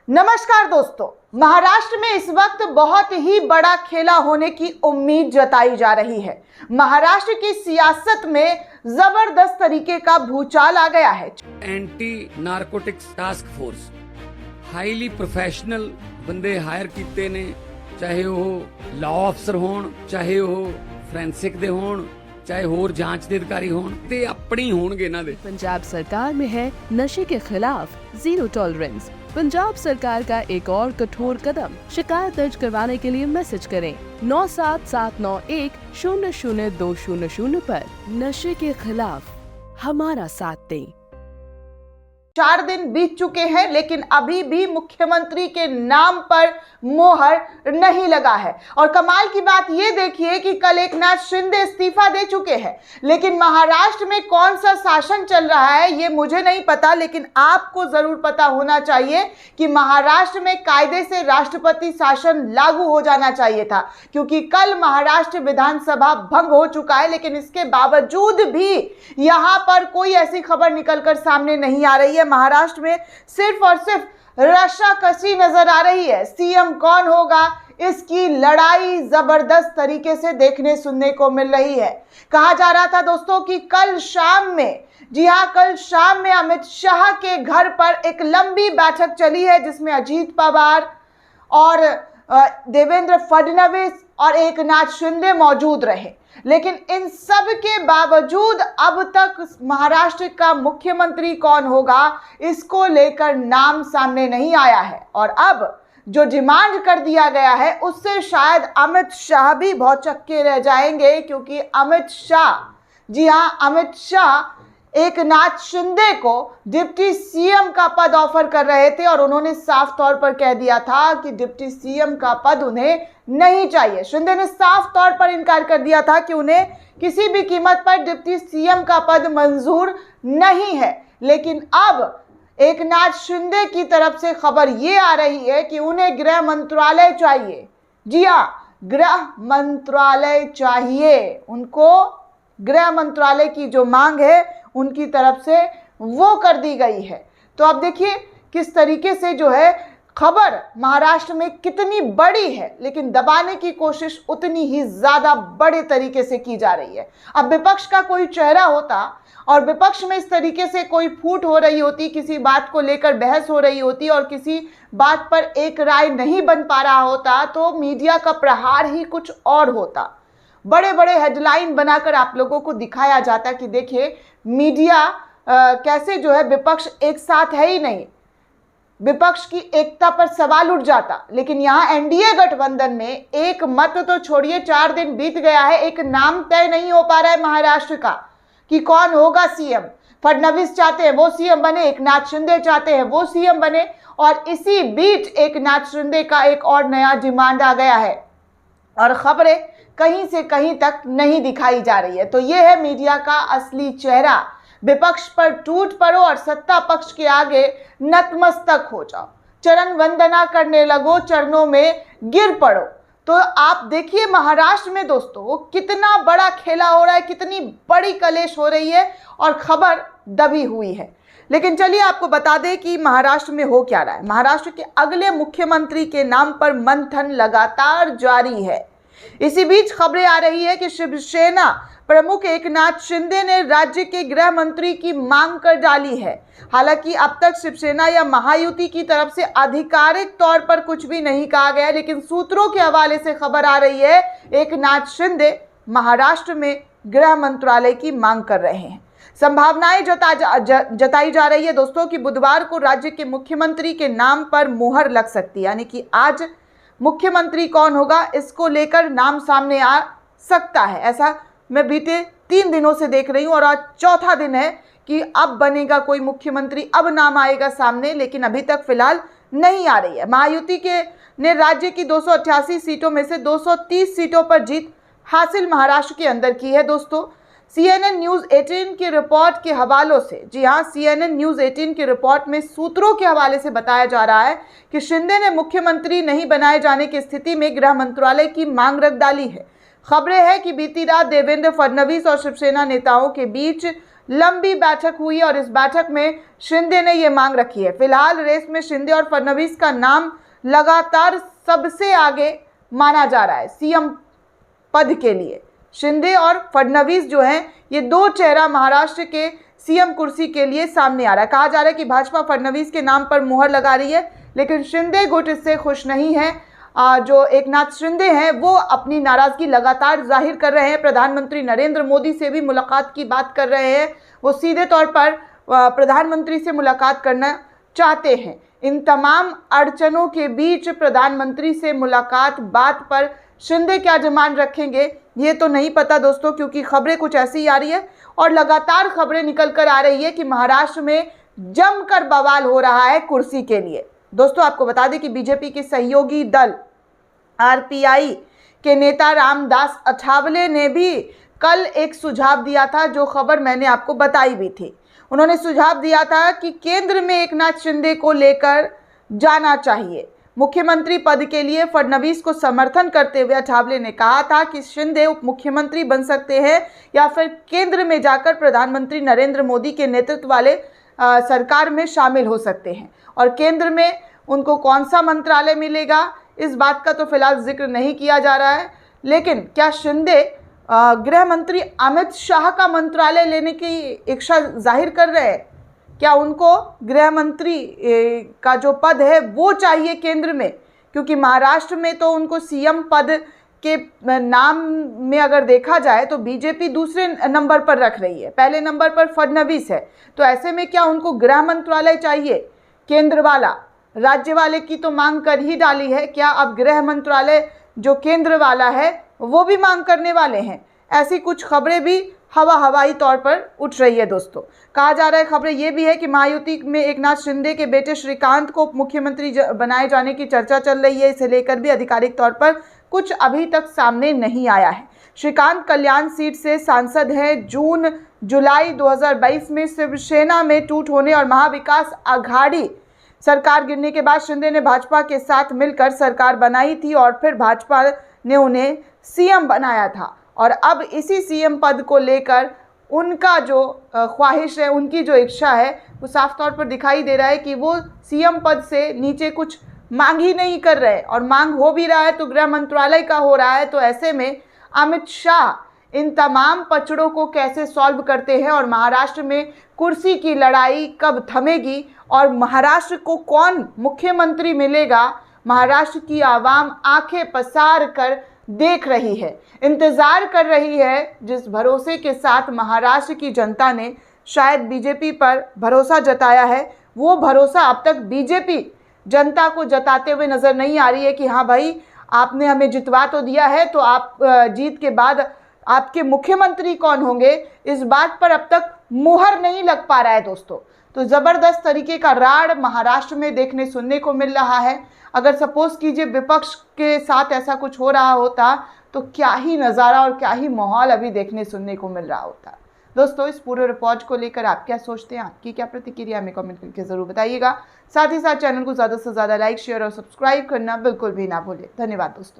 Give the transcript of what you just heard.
नमस्कार दोस्तों, महाराष्ट्र में इस वक्त बहुत ही बड़ा खेला होने की उम्मीद जताई जा रही है। महाराष्ट्र की सियासत में जबरदस्त तरीके का भूचाल आ गया है। Anti narcotics task force highly professional बंदे हायर कीते ने, चाहे वो लॉ अफसर होण, चाहे वो फोरेंसिक दे होण, चाहे होर जांच दे अधिकारी होण, ते अपनी होणगे इन्हां दे। पंजाब सरकार में है नशे के खिलाफ जीरो टॉलरेंस। पंजाब सरकार का एक और कठोर कदम। शिकायत दर्ज करवाने के लिए मैसेज करें 9779100200 पर। नशे के खिलाफ हमारा साथ दें। 4 दिन बीत चुके हैं, लेकिन अभी भी मुख्यमंत्री के नाम पर मोहर नहीं लगा है। और कमाल की बात यह देखिए कि कल एकनाथ शिंदे इस्तीफा दे चुके हैं, लेकिन महाराष्ट्र में कौन सा शासन चल रहा है ये मुझे नहीं पता, लेकिन आपको जरूर पता होना चाहिए कि महाराष्ट्र में कायदे से राष्ट्रपति शासन लागू हो जाना चाहिए था, क्योंकि कल महाराष्ट्र विधानसभा भंग हो चुका है। लेकिन इसके बावजूद भी यहां पर कोई ऐसी खबर निकलकर सामने नहीं आ रही है। महाराष्ट्र में सिर्फ और सिर्फ रस्साकसी नजर आ रही है। सीएम कौन होगा, इसकी लड़ाई जबरदस्त तरीके से देखने सुनने को मिल रही है। कहा जा रहा था दोस्तों कि कल शाम में, जी हां, कल शाम में अमित शाह के घर पर एक लंबी बैठक चली है, जिसमें अजीत पवार और देवेंद्र फडणवीस और एकनाथ शिंदे मौजूद रहे। लेकिन इन सब के बावजूद अब तक महाराष्ट्र का मुख्यमंत्री कौन होगा, इसको लेकर नाम सामने नहीं आया है। और अब जो डिमांड कर दिया गया है, उससे शायद अमित शाह भी भौचक्के रह जाएंगे, क्योंकि अमित शाह, जी हां, अमित शाह एकनाथ शिंदे को डिप्टी सीएम का पद ऑफर कर रहे थे और उन्होंने साफ तौर पर कह दिया था कि डिप्टी सीएम का पद उन्हें नहीं चाहिए। शिंदे ने साफ तौर पर इनकार कर दिया था कि उन्हें किसी भी कीमत पर डिप्टी सीएम का पद मंजूर नहीं है। लेकिन अब एकनाथ शिंदे की तरफ से खबर ये आ रही है कि उन्हें गृह मंत्रालय चाहिए। जी हां, गृह मंत्रालय चाहिए उनको। गृह मंत्रालय की जो मांग है उनकी तरफ से वो कर दी गई है। तो अब देखिए किस तरीके से जो है खबर महाराष्ट्र में कितनी बड़ी है, लेकिन दबाने की कोशिश उतनी ही ज्यादा बड़े तरीके से की जा रही है। अब विपक्ष का कोई चेहरा होता और विपक्ष में इस तरीके से कोई फूट हो रही होती, किसी बात को लेकर बहस हो रही होती और किसी बात पर एक राय नहीं बन पा रहा होता, तो मीडिया का प्रहार ही कुछ और होता। बड़े बड़े हेडलाइन बनाकर आप लोगों को दिखाया जाता कि देखिए मीडिया कैसे जो है विपक्ष एक साथ है ही नहीं, विपक्ष की एकता पर सवाल उठ जाता। लेकिन यहाँ एनडीए गठबंधन में एक मत तो छोड़िए, 4 दिन बीत गया है, एक नाम तय नहीं हो पा रहा है महाराष्ट्र का कि कौन होगा सीएम। फडणवीस चाहते हैं वो सीएम बने, एकनाथ शिंदे चाहते हैं वो सीएम बने, और इसी बीच एकनाथ शिंदे का एक और नया डिमांड आ गया है और खबरें कहीं से कहीं तक नहीं दिखाई जा रही है। तो यह है मीडिया का असली चेहरा। विपक्ष पर टूट पड़ो और सत्ता पक्ष के आगे नतमस्तक हो जाओ, चरण वंदना करने लगो, चरणों में गिर पड़ो। तो आप देखिए महाराष्ट्र में दोस्तों कितना बड़ा खेला हो रहा है, कितनी बड़ी कलेश हो रही है और खबर दबी हुई है। लेकिन चलिए आपको बता दें कि महाराष्ट्र में हो क्या रहा है। महाराष्ट्र के अगले मुख्यमंत्री के नाम पर मंथन लगातार जारी है। इसी बीच खबरें आ रही है कि शिवसेना प्रमुख एकनाथ शिंदे ने राज्य के गृह मंत्री की मांग कर डाली है। हालांकि अब तक शिवसेना या महायुति की तरफ से आधिकारिक तौर पर कुछ भी नहीं कहा गया, लेकिन सूत्रों के हवाले से खबर आ रही है एकनाथ शिंदे महाराष्ट्र में गृह मंत्रालय की मांग कर रहे हैं। संभावनाएं जताई जा रही है दोस्तों कि बुधवार को राज्य के मुख्यमंत्री के नाम पर मुहर लग सकती है, यानी कि आज मुख्यमंत्री कौन होगा इसको लेकर नाम सामने आ सकता है। ऐसा मैं बीते 3 दिनों से देख रही हूं और आज चौथा दिन है कि अब बनेगा कोई मुख्यमंत्री, अब नाम आएगा सामने, लेकिन अभी तक फिलहाल नहीं आ रही है। महायुति के ने राज्य की 288 सीटों में से 230 सीटों पर जीत हासिल महाराष्ट्र के अंदर की है दोस्तों। CNN न्यूज़ 18 की रिपोर्ट के हवालों से, जी हाँ, CNN न्यूज़ 18 की रिपोर्ट में सूत्रों के हवाले से बताया जा रहा है कि शिंदे ने मुख्यमंत्री नहीं बनाए जाने की स्थिति में गृह मंत्रालय की मांग रख डाली है। खबरें हैं कि बीती रात देवेंद्र फडणवीस और शिवसेना नेताओं के बीच लंबी बैठक हुई और इस बैठक में शिंदे ने ये मांग रखी है। फिलहाल रेस में शिंदे और फडणवीस का नाम लगातार सबसे आगे माना जा रहा है सीएम पद के लिए। शिंदे और फडणवीस जो हैं ये दो चेहरा महाराष्ट्र के सीएम कुर्सी के लिए सामने आ रहा है। कहा जा रहा है कि भाजपा फडणवीस के नाम पर मुहर लगा रही है, लेकिन शिंदे गुट इससे खुश नहीं है। जो एकनाथ शिंदे हैं वो अपनी नाराजगी लगातार जाहिर कर रहे हैं। प्रधानमंत्री नरेंद्र मोदी से भी मुलाकात की बात कर रहे हैं। वो सीधे तौर पर प्रधानमंत्री से मुलाकात करना चाहते हैं। इन तमाम अड़चनों के बीच प्रधानमंत्री से मुलाकात बात पर शिंदे क्या डिमांड रखेंगे ये तो नहीं पता दोस्तों, क्योंकि खबरें कुछ ऐसी ही आ रही है और लगातार खबरें निकल कर आ रही है कि महाराष्ट्र में जमकर बवाल हो रहा है कुर्सी के लिए। दोस्तों आपको बता दें कि बीजेपी के सहयोगी दल आरपीआई के नेता रामदास अठावले ने भी कल एक सुझाव दिया था, जो खबर मैंने आपको बताई भी थी। उन्होंने सुझाव दिया था कि केंद्र में एकनाथ शिंदे को लेकर जाना चाहिए। मुख्यमंत्री पद के लिए फडणवीस को समर्थन करते हुए अठावले ने कहा था कि शिंदे उप मुख्यमंत्री बन सकते हैं या फिर केंद्र में जाकर प्रधानमंत्री नरेंद्र मोदी के नेतृत्व वाले सरकार में शामिल हो सकते हैं। और केंद्र में उनको कौन सा मंत्रालय मिलेगा इस बात का तो फिलहाल जिक्र नहीं किया जा रहा है, लेकिन क्या शिंदे गृह मंत्री अमित शाह का मंत्रालय लेने की इच्छा जाहिर कर रहे हैं? क्या उनको गृह मंत्री का जो पद है वो चाहिए केंद्र में? क्योंकि महाराष्ट्र में तो उनको सीएम पद के नाम में अगर देखा जाए तो बीजेपी दूसरे नंबर पर रख रही है, पहले नंबर पर फडणवीस है। तो ऐसे में क्या उनको गृह मंत्रालय चाहिए केंद्र वाला? राज्य वाले की तो मांग कर ही डाली है, क्या अब गृह मंत्रालय जो केंद्र वाला है वो भी मांग करने वाले हैं? ऐसी कुछ खबरें भी हवाई तौर पर उठ रही है दोस्तों। कहा जा रहा है, खबरें ये भी है कि महायुति में एकनाथ शिंदे के बेटे श्रीकांत को मुख्यमंत्री बनाए जाने की चर्चा चल रही है। इसे लेकर भी आधिकारिक तौर पर कुछ अभी तक सामने नहीं आया है। श्रीकांत कल्याण सीट से सांसद हैं। जून जुलाई 2022 में शिवसेना में टूट होने और महाविकास आघाड़ी सरकार गिरने के बाद शिंदे ने भाजपा के साथ मिलकर सरकार बनाई थी और फिर भाजपा ने उन्हें सीएम बनाया था। और अब इसी सीएम पद को लेकर उनका जो ख्वाहिश है, उनकी जो इच्छा है, वो साफ तौर पर दिखाई दे रहा है कि वो सीएम पद से नीचे कुछ मांग ही नहीं कर रहे, और मांग हो भी रहा है तो गृह मंत्रालय का हो रहा है। तो ऐसे में अमित शाह इन तमाम पचड़ों को कैसे सॉल्व करते हैं और महाराष्ट्र में कुर्सी की लड़ाई कब थमेगी और महाराष्ट्र को कौन मुख्यमंत्री मिलेगा, महाराष्ट्र की आवाम आंखें पसार कर देख रही है, इंतजार कर रही है। जिस भरोसे के साथ महाराष्ट्र की जनता ने शायद बीजेपी पर भरोसा जताया है, वो भरोसा अब तक बीजेपी जनता को जताते हुए नजर नहीं आ रही है कि हाँ भाई आपने हमें जितवा तो दिया है, तो आप जीत के बाद आपके मुख्यमंत्री कौन होंगे, इस बात पर अब तक मुहर नहीं लग पा रहा है दोस्तों। तो ज़बरदस्त तरीके का राड़ महाराष्ट्र में देखने सुनने को मिल रहा है। अगर सपोज कीजिए विपक्ष के साथ ऐसा कुछ हो रहा होता तो क्या ही नज़ारा और क्या ही माहौल अभी देखने सुनने को मिल रहा होता। दोस्तों इस पूरे रिपोर्ट को लेकर आप क्या सोचते हैं, आपकी क्या प्रतिक्रिया हमें कमेंट करके ज़रूर बताइएगा। साथ ही साथ चैनल को ज़्यादा से ज़्यादा लाइक शेयर और सब्सक्राइब करना बिल्कुल भी ना भूलें। धन्यवाद दोस्तों।